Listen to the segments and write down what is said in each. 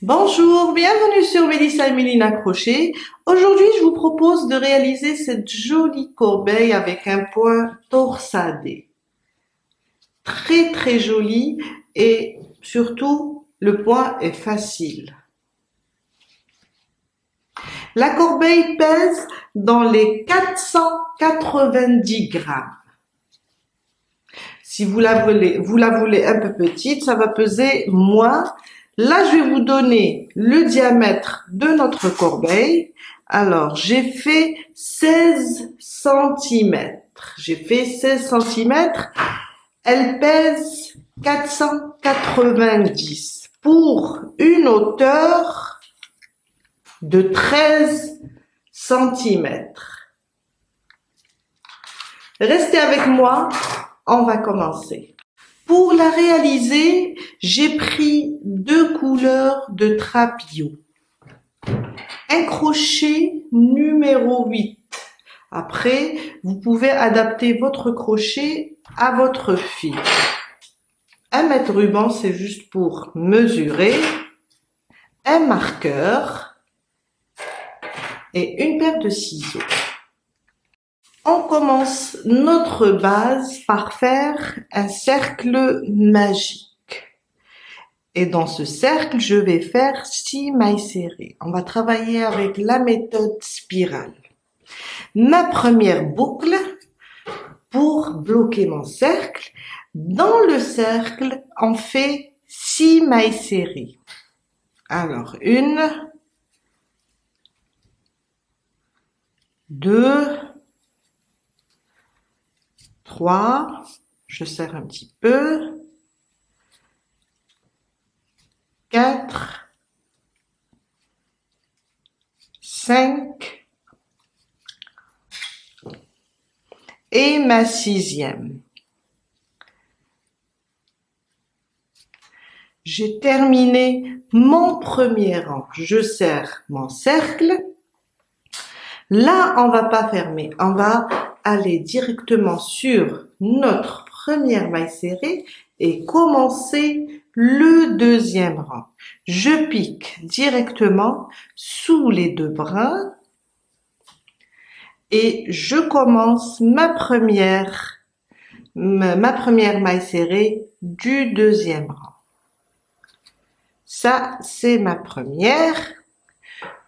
Bonjour, bienvenue sur Mélissa et Mélina Crochet. Aujourd'hui, je vous propose de réaliser cette jolie corbeille avec un point torsadé. Très joli et surtout, le point est facile. La corbeille pèse dans les 490 grammes. Si vous la voulez un peu petite, ça va peser moins. Là, je vais vous donner le diamètre de notre corbeille. Alors, j'ai fait 16 centimètres. Elle pèse 490 pour une hauteur de 13 centimètres. Restez avec moi, on va commencer. Pour la réaliser, j'ai pris 2 couleurs de trapio. Un crochet numéro 8. Après, vous pouvez adapter votre crochet à votre fil. Un mètre ruban, c'est juste pour mesurer. Un marqueur et une paire de ciseaux. On commence notre base par faire un cercle magique. Et dans ce cercle, je vais faire 6 mailles serrées. On va travailler avec la méthode spirale. Ma première boucle, pour bloquer mon cercle, dans le cercle, on fait 6 mailles serrées. Alors, 1, 2, 3, je serre un petit peu, 4, 5 et ma 6e. J'ai terminé mon premier rang. Je serre mon cercle. Là, on va pas fermer. On va aller directement sur notre première maille serrée et commencer le deuxième rang. Je pique directement sous les 2 brins et je commence ma première maille serrée du deuxième rang. Ça, c'est ma première.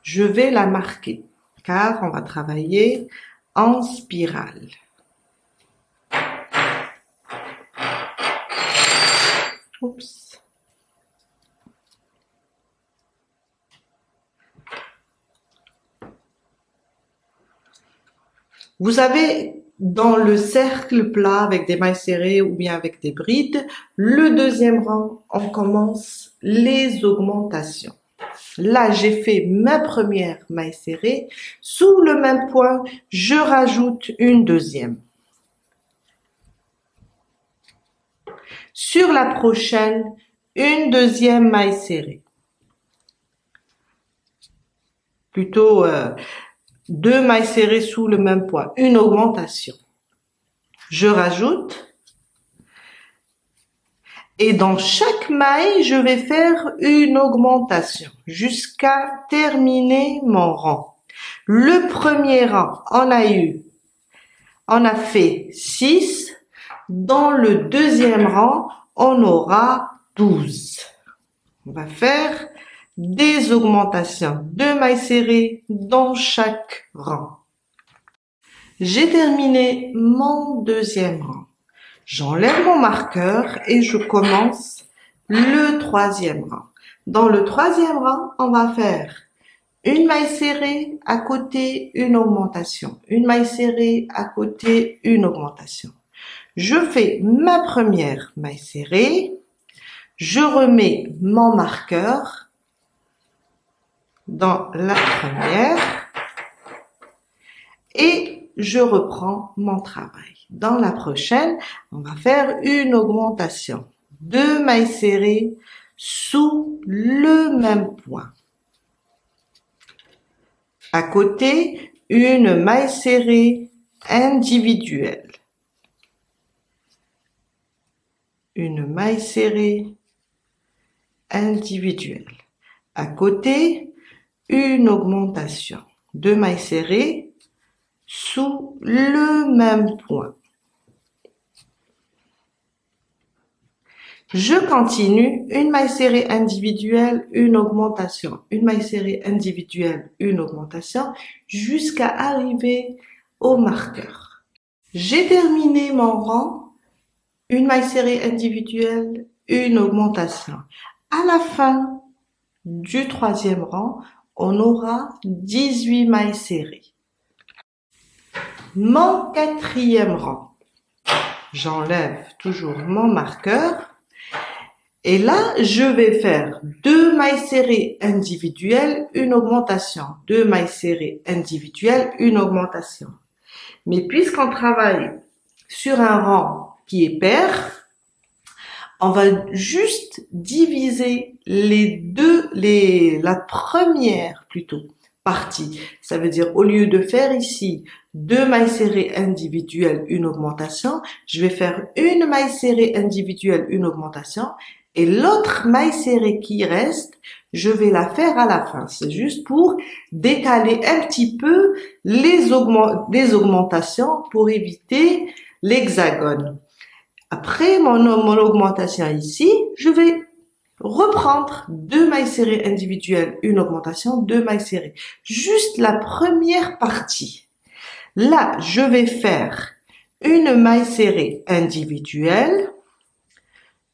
Je vais la marquer car on va travailler en spirale. Oups. Vous avez dans le cercle plat avec des mailles serrées ou bien avec des brides, le deuxième rang, on commence les augmentations. Là, j'ai fait ma première maille serrée. Sous le même point, je rajoute une deuxième. Sur la prochaine, une deuxième maille serrée. Plutôt 2 mailles serrées sous le même point, une augmentation. Je rajoute. Et dans chaque maille, je vais faire une augmentation jusqu'à terminer mon rang. Le premier rang, on a fait 6. Dans le deuxième rang, on aura 12. On va faire des augmentations, 2 mailles serrées dans chaque rang. J'ai terminé mon deuxième rang. J'enlève mon marqueur et je commence le troisième rang. Dans le troisième rang, on va faire une maille serrée, à côté une augmentation. Une maille serrée, à côté une augmentation. Je fais ma première maille serrée. Je remets mon marqueur dans la première et je reprends mon travail. Dans la prochaine, on va faire une augmentation. 2 mailles serrées sous le même point. À côté, une maille serrée individuelle. Une maille serrée individuelle. À côté, une augmentation. 2 mailles serrées sous le même point. Je continue, une maille serrée individuelle, une augmentation, une maille serrée individuelle, une augmentation, jusqu'à arriver au marqueur. J'ai terminé mon rang, une maille serrée individuelle, une augmentation. À la fin du troisième rang, on aura 18 mailles serrées. Mon quatrième rang, j'enlève toujours mon marqueur. Et là, je vais faire 2 mailles serrées individuelles, une augmentation. 2 mailles serrées individuelles, une augmentation. Mais puisqu'on travaille sur un rang qui est pair, on va juste diviser la première plutôt partie. Ça veut dire, au lieu de faire ici 2 mailles serrées individuelles, une augmentation, je vais faire une maille serrée individuelle, une augmentation. Et l'autre maille serrée qui reste, je vais la faire à la fin. C'est juste pour décaler un petit peu les augmentations pour éviter l'hexagone. Après mon augmentation ici, je vais reprendre 2 mailles serrées individuelles, une augmentation, 2 mailles serrées. Juste la première partie. Là, je vais faire une maille serrée individuelle.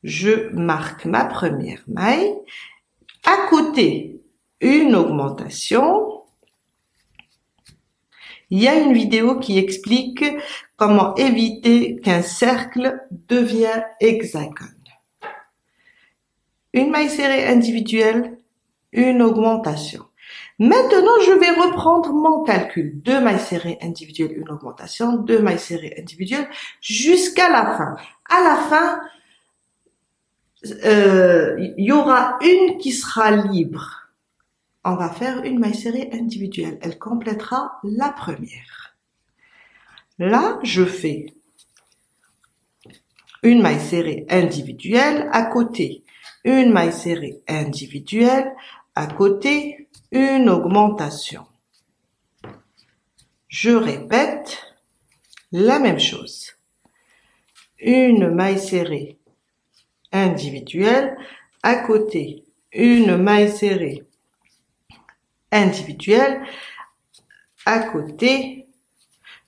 Je marque ma première maille. À côté, une augmentation. Il y a une vidéo qui explique comment éviter qu'un cercle devienne hexagone. Une maille serrée individuelle, une augmentation. Maintenant, je vais reprendre mon calcul. 2 mailles serrées individuelles, une augmentation, 2 mailles serrées individuelles, jusqu'à la fin. À la fin, il y aura une qui sera libre. On va faire une maille serrée individuelle. Elle complétera la première. Là, je fais une maille serrée individuelle à côté, une maille serrée individuelle à côté, une augmentation. Je répète la même chose. Une maille serrée individuelle à côté, une maille serrée individuelle à côté,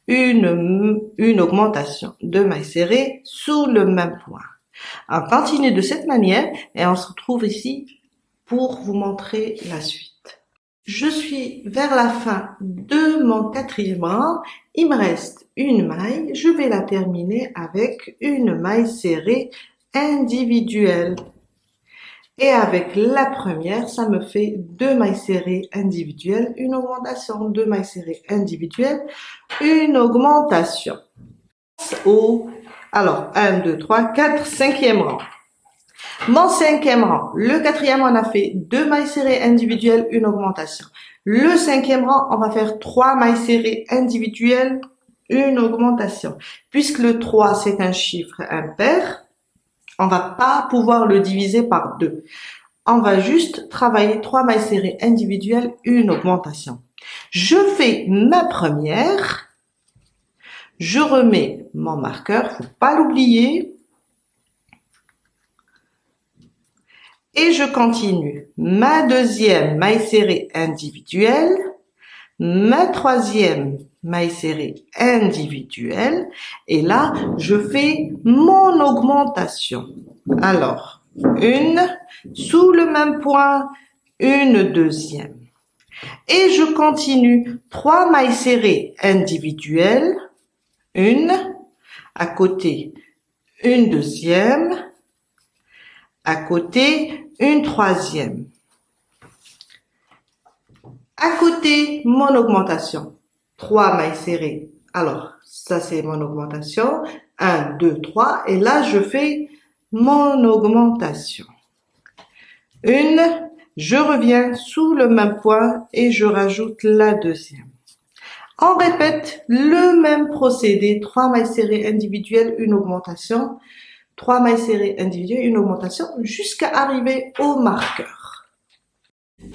une augmentation de mailles serrées sous le même point. On continue de cette manière et on se retrouve ici pour vous montrer la suite. Je suis vers la fin de mon quatrième rang. Il me reste une maille. Je vais la terminer avec une maille serrée individuelle. Et avec la première, ça me fait 2 mailles serrées individuelles, une augmentation, 2 mailles serrées individuelles, une augmentation. Alors, 1, 2, 3, 4, cinquième rang. Mon cinquième rang, le quatrième, on a fait 2 mailles serrées individuelles, une augmentation. Le cinquième rang, on va faire 3 mailles serrées individuelles, une augmentation. Puisque le 3, c'est un chiffre impair, on va pas pouvoir le diviser par 2. On va juste travailler 3 mailles serrées individuelles, une augmentation. Je fais ma première. Je remets mon marqueur, faut pas l'oublier. Et je continue ma deuxième maille serrée individuelle, ma troisième maille serrée individuelle, et là, je fais mon augmentation. Alors, une, sous le même point, une deuxième. Et je continue 3 mailles serrées individuelles, une, à côté, une deuxième, à côté, une troisième. À côté, mon augmentation. 3 mailles serrées. Alors, ça c'est mon augmentation. 1, 2, 3. Et là, je fais mon augmentation. Une, je reviens sous le même point et je rajoute la deuxième. On répète le même procédé. 3 mailles serrées individuelles, une augmentation. 3 mailles serrées individuelles, une augmentation jusqu'à arriver au marqueur.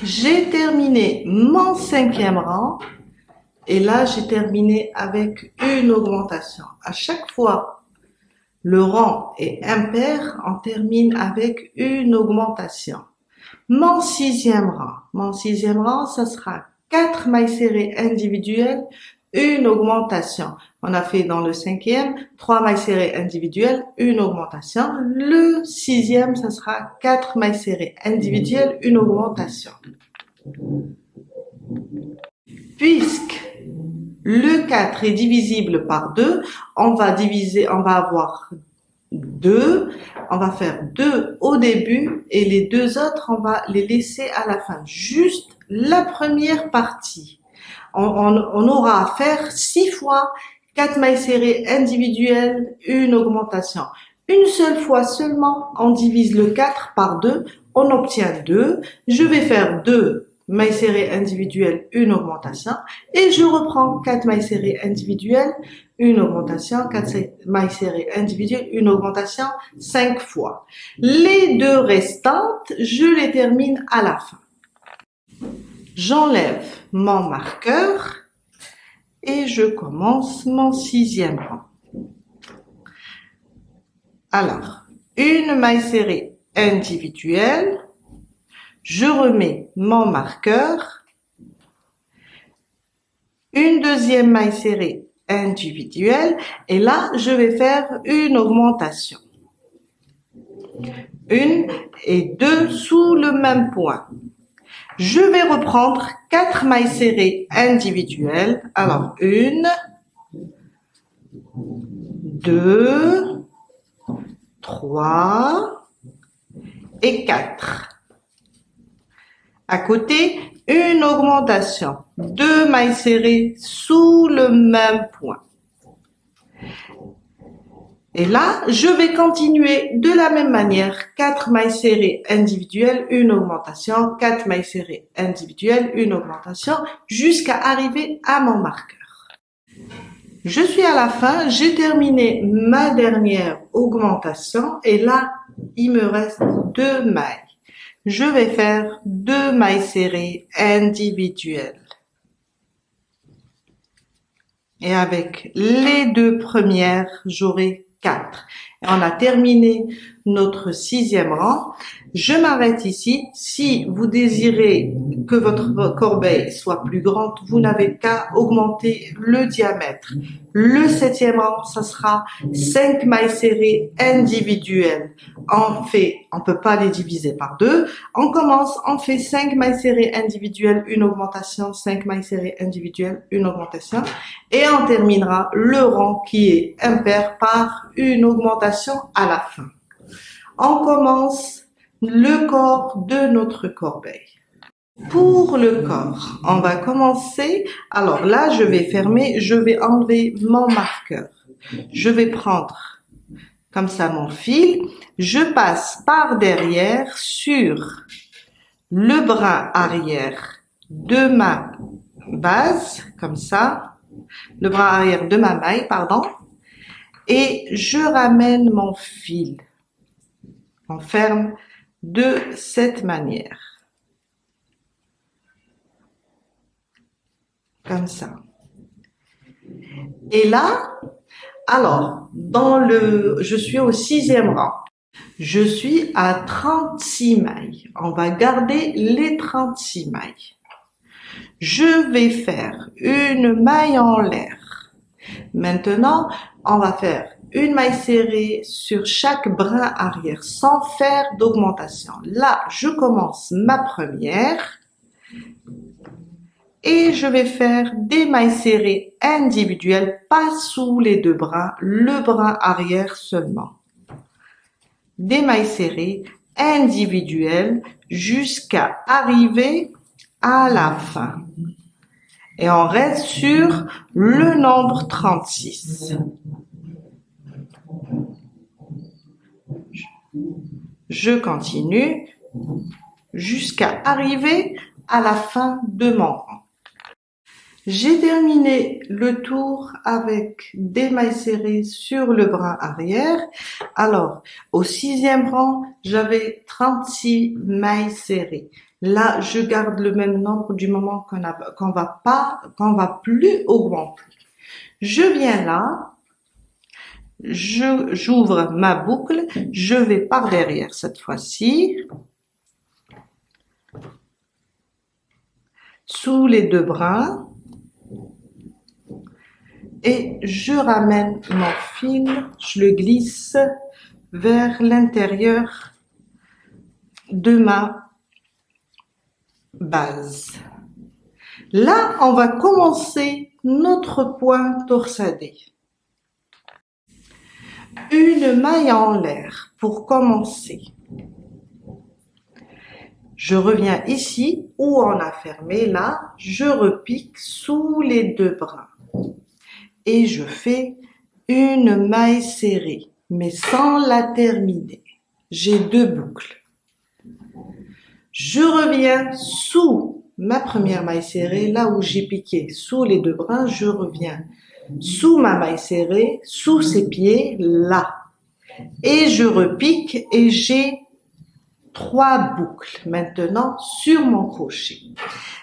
J'ai terminé mon 5e rang et là j'ai terminé avec une augmentation. À chaque fois le rang est impair, on termine avec une augmentation. Mon 6e rang, ça sera 4 mailles serrées individuelles, une augmentation. On a fait dans le 5e 3 mailles serrées individuelles, une augmentation. Le 6e, ça sera 4 mailles serrées individuelles, une augmentation. Puisque le 4 est divisible par 2, on va avoir 2, on va faire 2 au début et les deux autres, on va les laisser à la fin. Juste la première partie. On aura à faire 6 fois 4 mailles serrées individuelles, une augmentation. Une seule fois seulement, on divise le 4 par 2, on obtient 2. Je vais faire 2 mailles serrées individuelles, une augmentation, et je reprends 4 mailles serrées individuelles, une augmentation, 4 mailles serrées individuelles, une augmentation, 5 fois. Les deux restantes, je les termine à la fin. J'enlève mon marqueur et je commence mon 6e rang. Alors, une maille serrée individuelle, je remets mon marqueur, une deuxième maille serrée individuelle et là, je vais faire une augmentation. Une et deux sous le même point. Je vais reprendre 4 mailles serrées individuelles. Alors, 1, 2, 3 et 4. À côté, une augmentation. 2 mailles serrées sous le même point. Et là, je vais continuer de la même manière. 4 mailles serrées individuelles, une augmentation. 4 mailles serrées individuelles, une augmentation, jusqu'à arriver à mon marqueur. Je suis à la fin, j'ai terminé ma dernière augmentation et là, il me reste 2 mailles. Je vais faire 2 mailles serrées individuelles. Et avec les deux premières, j'aurai 4. Et on a terminé notre 6e rang. Je m'arrête ici. Si vous désirez que votre corbeille soit plus grande, vous n'avez qu'à augmenter le diamètre. Le 7e rang, ça sera 5 mailles serrées individuelles. On peut pas les diviser par 2. On commence, on fait 5 mailles serrées individuelles, une augmentation, 5 mailles serrées individuelles, une augmentation. Et on terminera le rang qui est impair par une augmentation à la fin. On commence le corps de notre corbeille. Pour le corps, on va commencer. Alors là, je vais fermer, je vais enlever mon marqueur. Je vais prendre comme ça mon fil. Je passe par derrière sur le bras arrière de ma base, comme ça. Le bras arrière de ma maille, pardon. Et je ramène mon fil. On ferme de cette manière. Comme ça. Et là, alors, je suis au 6e rang. Je suis à 36 mailles. On va garder les 36 mailles. Je vais faire une maille en l'air. Maintenant, on va faire une maille serrée sur chaque brin arrière sans faire d'augmentation. Là, je commence ma première et je vais faire des mailles serrées individuelles, pas sous les deux brins, le brin arrière seulement. Des mailles serrées individuelles jusqu'à arriver à la fin. Et on reste sur le nombre 36. Je continue jusqu'à arriver à la fin de mon rang. J'ai terminé le tour avec des mailles serrées sur le brin arrière. Alors, au 6e rang, j'avais 36 mailles serrées. Là, je garde le même nombre du moment qu'on va plus augmenter. Je viens là, j'ouvre ma boucle, je vais par derrière cette fois-ci, sous les deux brins, et je ramène mon fil, je le glisse vers l'intérieur de ma base. Là, on va commencer notre point torsadé. Une maille en l'air pour commencer. Je reviens ici où on a fermé, là, je repique sous les deux brins et je fais une maille serrée, mais sans la terminer. J'ai deux boucles. Je reviens sous ma première maille serrée, là où j'ai piqué sous les deux brins, je reviens sous ma maille serrée, sous ces pieds, là. Et je repique et j'ai trois boucles maintenant sur mon crochet.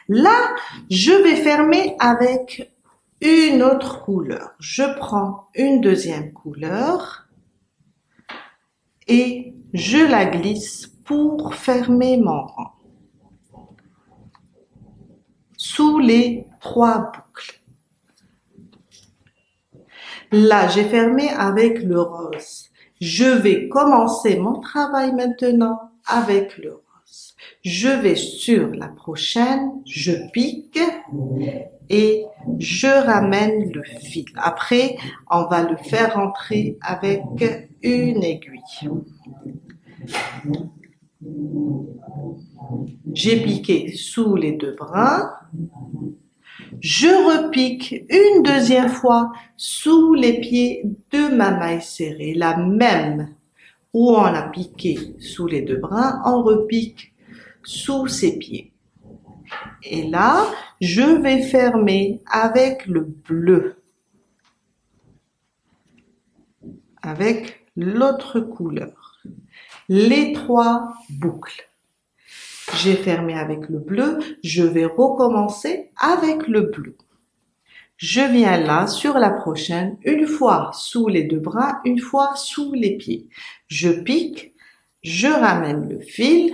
Là, je vais fermer avec une autre couleur. Je prends une deuxième couleur et je la glisse pour fermer mon rang sous les trois boucles. Là, j'ai fermé avec le rose. Je vais commencer mon travail maintenant avec le rose. Je vais sur la prochaine, je pique et je ramène le fil. Après, on va le faire rentrer avec une aiguille. J'ai piqué sous les deux brins. Je repique une deuxième fois sous les pieds de ma maille serrée, la même où on a piqué sous les deux brins, on repique sous ses pieds. Et là, je vais fermer avec le bleu, avec l'autre couleur, les trois boucles. J'ai fermé avec le bleu, je vais recommencer avec le bleu. Je viens là sur la prochaine, une fois sous les deux bras, une fois sous les pieds. Je pique, je ramène le fil,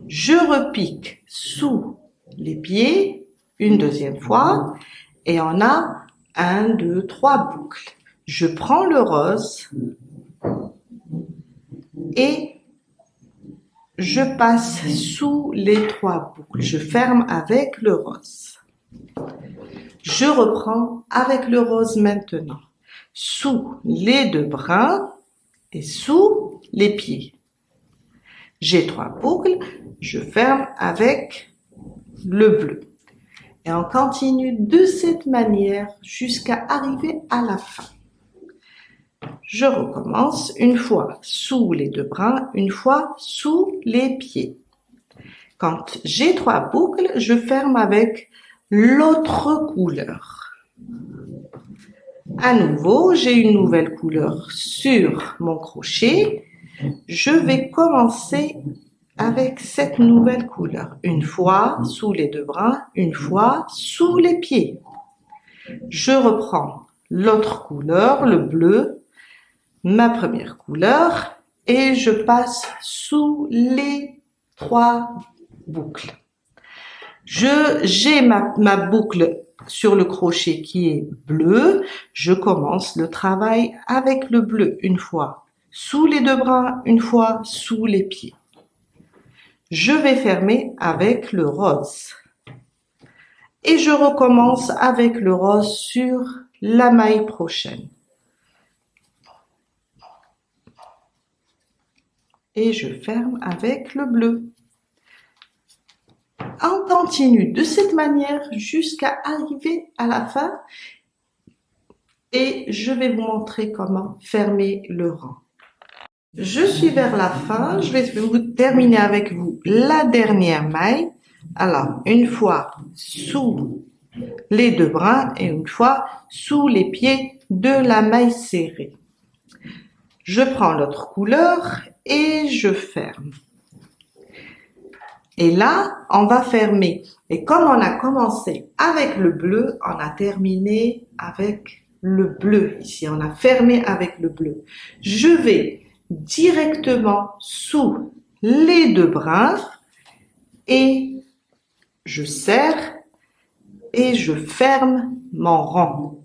je repique sous les pieds une deuxième fois et on a 1, 2, 3 boucles. Je prends le rose et je passe sous les trois boucles. Je ferme avec le rose. Je reprends avec le rose maintenant, sous les deux brins et sous les pieds. J'ai trois boucles, je ferme avec le bleu. Et on continue de cette manière jusqu'à arriver à la fin. Je recommence une fois sous les deux brins, une fois sous les pieds. Quand j'ai trois boucles, je ferme avec l'autre couleur. À nouveau, j'ai une nouvelle couleur sur mon crochet. Je vais commencer avec cette nouvelle couleur. Une fois sous les deux brins, une fois sous les pieds. Je reprends l'autre couleur, le bleu, ma première couleur, et je passe sous les trois boucles. J'ai ma boucle sur le crochet qui est bleu. Je commence le travail avec le bleu une fois sous les deux bras, une fois sous les pieds. Je vais fermer avec le rose. Et je recommence avec le rose sur la maille prochaine. Et je ferme avec le bleu. On continue de cette manière jusqu'à arriver à la fin et je vais vous montrer comment fermer le rang. Je suis vers la fin, je vais vous terminer avec vous la dernière maille. Alors, une fois sous les deux brins et une fois sous les pieds de la maille serrée. Je prends l'autre couleur et je ferme. Et là, on va fermer. Et comme on a commencé avec le bleu, on a terminé avec le bleu. Ici, on a fermé avec le bleu. Je vais directement sous les deux brins et je serre et je ferme mon rang.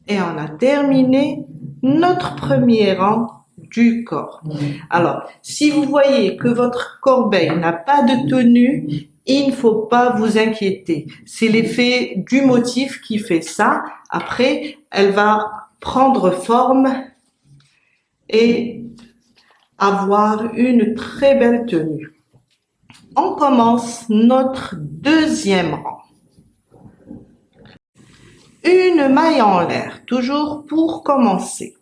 Et on a terminé notre premier rang du corps. Alors, si vous voyez que votre corbeille n'a pas de tenue, il ne faut pas vous inquiéter. C'est l'effet du motif qui fait ça. Après, elle va prendre forme et avoir une très belle tenue. On commence notre deuxième rang. Une maille en l'air, toujours pour commencer.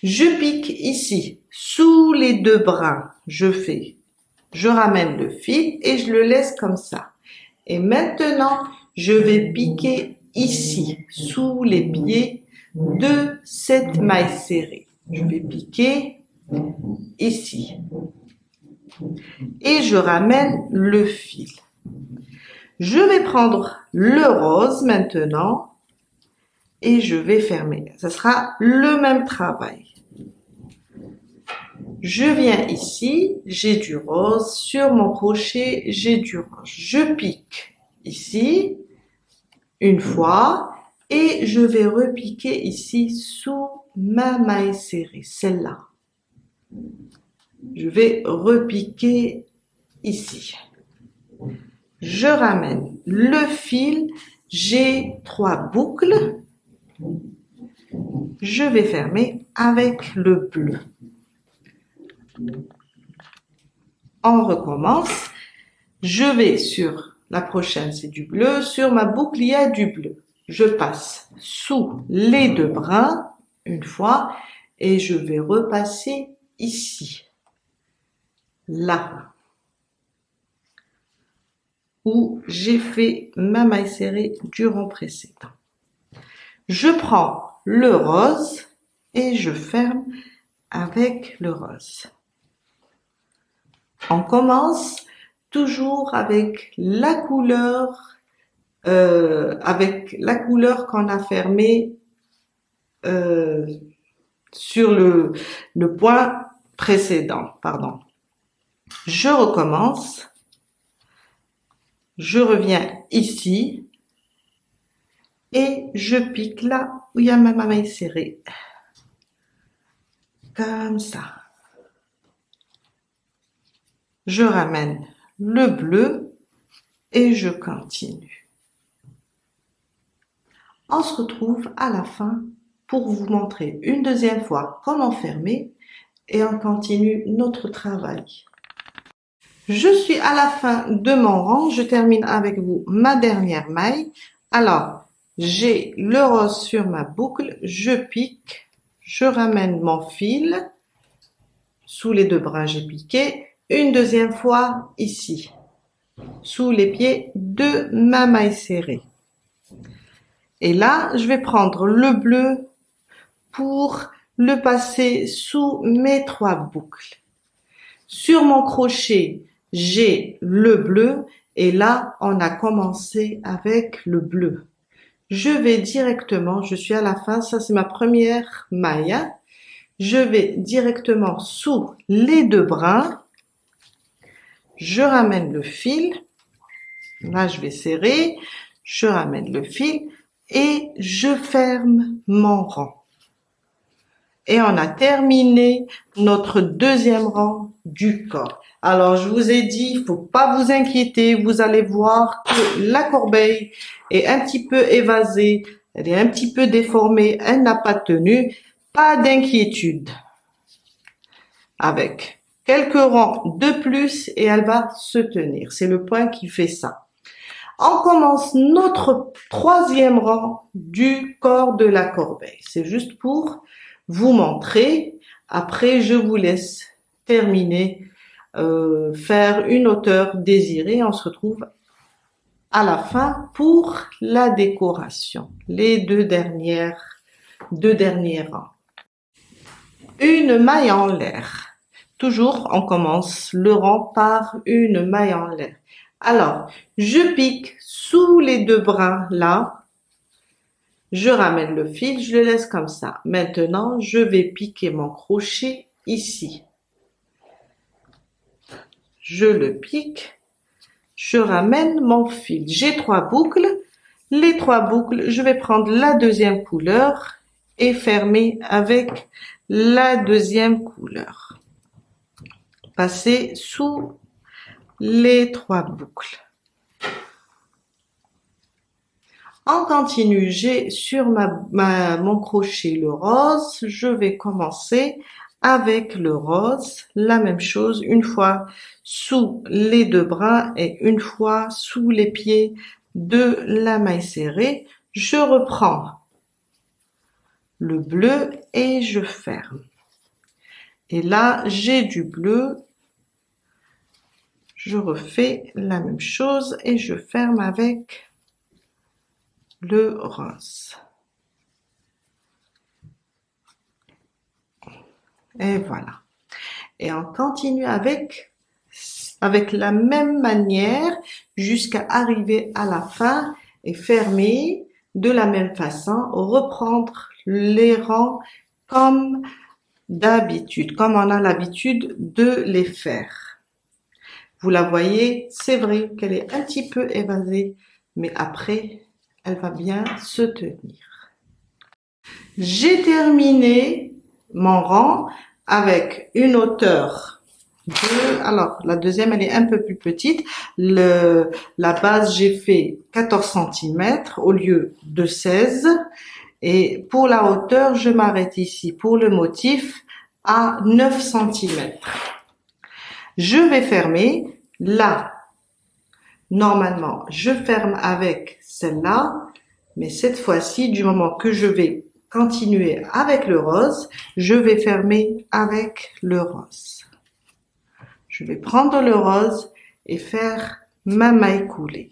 Je pique ici, sous les deux brins, je ramène le fil et je le laisse comme ça. Et maintenant, je vais piquer ici, sous les pieds de cette maille serrée. Je vais piquer ici. Et je ramène le fil. Je vais prendre le rose maintenant et je vais fermer. Ce sera le même travail. Je viens ici, j'ai du rose, sur mon crochet, j'ai du rose. Je pique ici, une fois, et je vais repiquer ici sous ma maille serrée, celle-là. Je vais repiquer ici. Je ramène le fil, j'ai 3 boucles. Je vais fermer avec le bleu. On recommence. Je vais sur la prochaine, c'est du bleu. Sur ma boucle, il y a du bleu. Je passe sous les deux brins une fois et je vais repasser ici, là, où j'ai fait ma maille serrée du rang précédent. Je prends le rose et je ferme avec le rose. On commence toujours avec la couleur qu'on a fermée sur le point précédent. Pardon. Je recommence. Je reviens ici et je pique là où il y a ma maille serrée. Comme ça. Je ramène le bleu et je continue. On se retrouve à la fin pour vous montrer une deuxième fois comment fermer et on continue notre travail. Je suis à la fin de mon rang, je termine avec vous ma dernière maille. Alors, j'ai le rose sur ma boucle, je pique, je ramène mon fil, sous les deux brins j'ai piqué, une deuxième fois ici, sous les pieds de ma maille serrée. Et là, je vais prendre le bleu pour le passer sous mes 3 boucles. Sur mon crochet, j'ai le bleu et là, on a commencé avec le bleu. Je vais directement, je suis à la fin, ça c'est ma première maille. Je vais directement sous les deux brins. Je ramène le fil. Là, je vais serrer. Je ramène le fil et je ferme mon rang. Et on a terminé notre deuxième rang du corps. Alors, je vous ai dit, il faut pas vous inquiéter. Vous allez voir que la corbeille est un petit peu évasée. Elle est un petit peu déformée. Elle n'a pas de tenue. Pas d'inquiétude. Avec quelques rangs de plus et elle va se tenir. C'est le point qui fait ça. On commence notre troisième rang du corps de la corbeille. C'est juste pour vous montrer. Après, je vous laisse terminer, faire une hauteur désirée. On se retrouve à la fin pour la décoration. Les deux derniers rangs. Une maille en l'air. Toujours, on commence le rang par une maille en l'air. Alors, je pique sous les deux brins là. Je ramène le fil, je le laisse comme ça. Maintenant, je vais piquer mon crochet ici. Je le pique, je ramène mon fil. J'ai 3 boucles. Les 3 boucles, je vais prendre la deuxième couleur et fermer avec la deuxième couleur. Passer sous les 3 boucles. On continue, j'ai sur mon crochet le rose, je vais commencer avec le rose, la même chose, une fois sous les deux bras et une fois sous les pieds de la maille serrée. Je reprends le bleu et je ferme. Et là, j'ai du bleu, je refais la même chose et je ferme avec le rose. Et voilà. Et on continue avec la même manière jusqu'à arriver à la fin et fermer de la même façon, reprendre les rangs comme d'habitude, comme on a l'habitude de les faire. Vous la voyez, c'est vrai qu'elle est un petit peu évasée, mais après, elle va bien se tenir. J'ai terminé mon rang avec une hauteur de, alors la deuxième elle est un peu plus petite, la base j'ai fait 14 cm au lieu de 16 et pour la hauteur je m'arrête ici pour le motif à 9 cm. Je vais fermer là, normalement je ferme avec celle-là, mais cette fois-ci du moment que je vais continuer avec le rose, je vais fermer avec le rose. Je vais prendre le rose et faire ma maille coulée.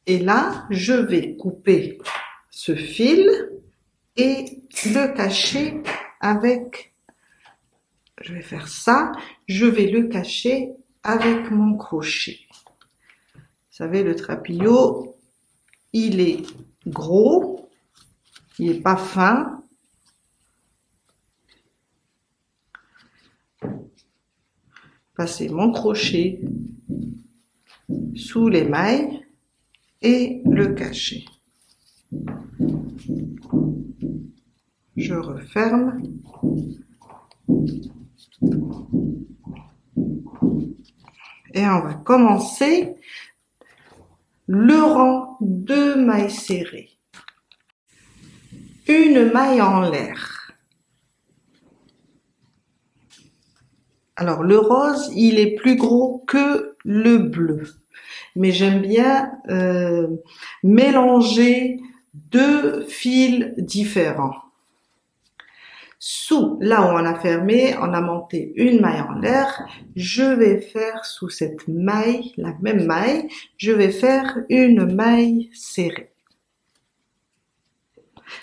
Et là, je vais couper ce fil et le cacher avec, je vais faire ça, je vais le cacher avec mon crochet. Vous savez, le trapillo, il est gros, il n'est pas fin. Passer mon crochet sous les mailles et le cacher. Je referme. Et on va commencer le rang de mailles serrées. Une maille en l'air. Alors le rose, il est plus gros que le bleu. Mais j'aime bien mélanger deux fils différents. Sous, là où on a fermé, on a monté une maille en l'air. Je vais faire sous cette maille, la même maille, je vais faire une maille serrée.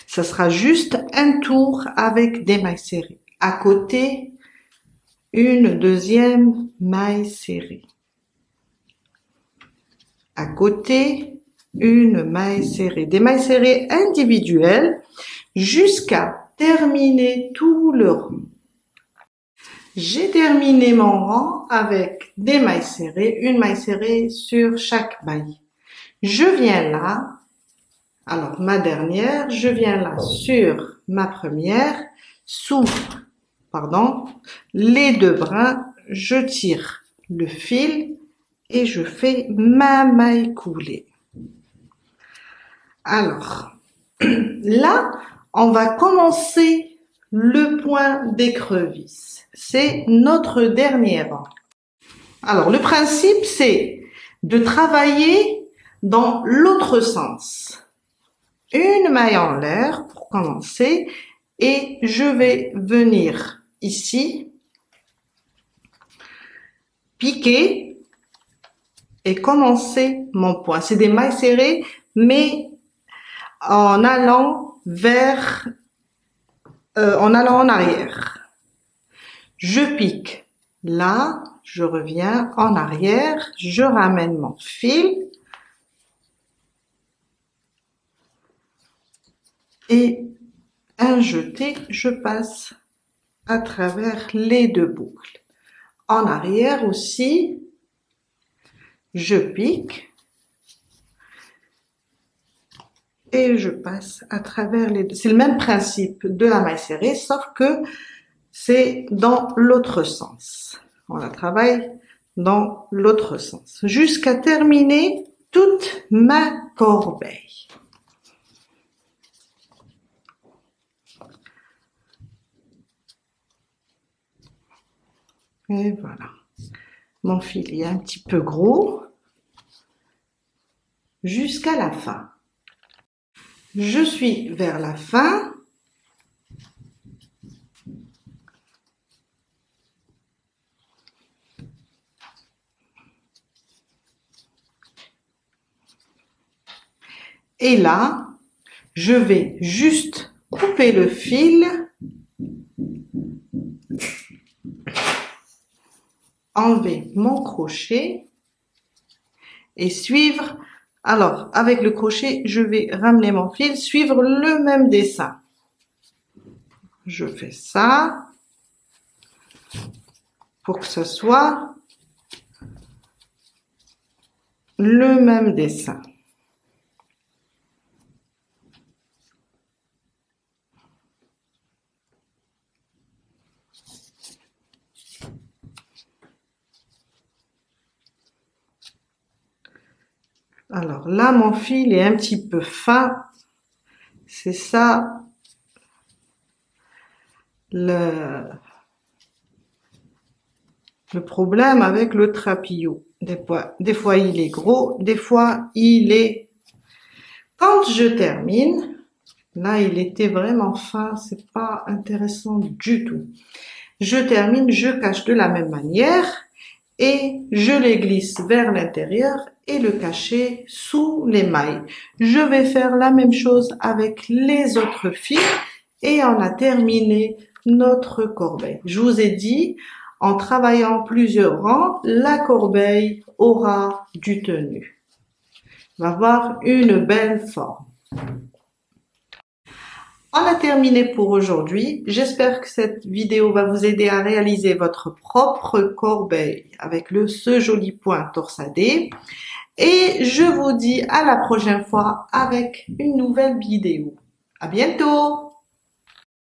Ça sera juste un tour avec des mailles serrées. À côté, une deuxième maille serrée. À côté, une maille serrée. Des mailles serrées individuelles jusqu'à terminer tout le rang. J'ai terminé mon rang avec des mailles serrées, une maille serrée sur chaque maille. Je viens là, alors ma dernière, je viens là sur ma première, sous, les deux brins, je tire le fil et je fais ma maille coulée. Alors, là, on va commencer le point d'écrevisse. C'est notre dernier rang. Alors, le principe, c'est de travailler dans l'autre sens. Une maille en l'air pour commencer et je vais venir ici, piquer et commencer mon point. C'est des mailles serrées, mais en allant en arrière. Je pique. Là, je reviens en arrière, je ramène mon fil et un jeté, je passe à travers les deux boucles. En arrière aussi, je pique et je passe à travers les deux. C'est le même principe de la maille serrée, sauf que c'est dans l'autre sens. On la travaille dans l'autre sens jusqu'à terminer toute ma corbeille. Et voilà. Mon fil est un petit peu gros jusqu'à la fin. Je suis vers la fin. Et là, je vais juste couper le fil, enlever mon crochet et suivre. Alors, avec le crochet, je vais ramener mon fil, suivre le même dessin. Je fais ça pour que ce soit le même dessin. Alors là, mon fil est un petit peu fin. C'est ça le problème avec le trapillo. Des fois il est gros, des fois il est... Quand je termine, là il était vraiment fin, c'est pas intéressant du tout. Je termine, je cache de la même manière et je les glisse vers l'intérieur et le cacher sous les mailles. Je vais faire la même chose avec les autres fils et on a terminé notre corbeille. Je vous ai dit, en travaillant plusieurs rangs, la corbeille aura du tenue. Va avoir une belle forme. On a terminé pour aujourd'hui. J'espère que cette vidéo va vous aider à réaliser votre propre corbeille avec ce joli point torsadé. Et je vous dis à la prochaine fois avec une nouvelle vidéo. À bientôt!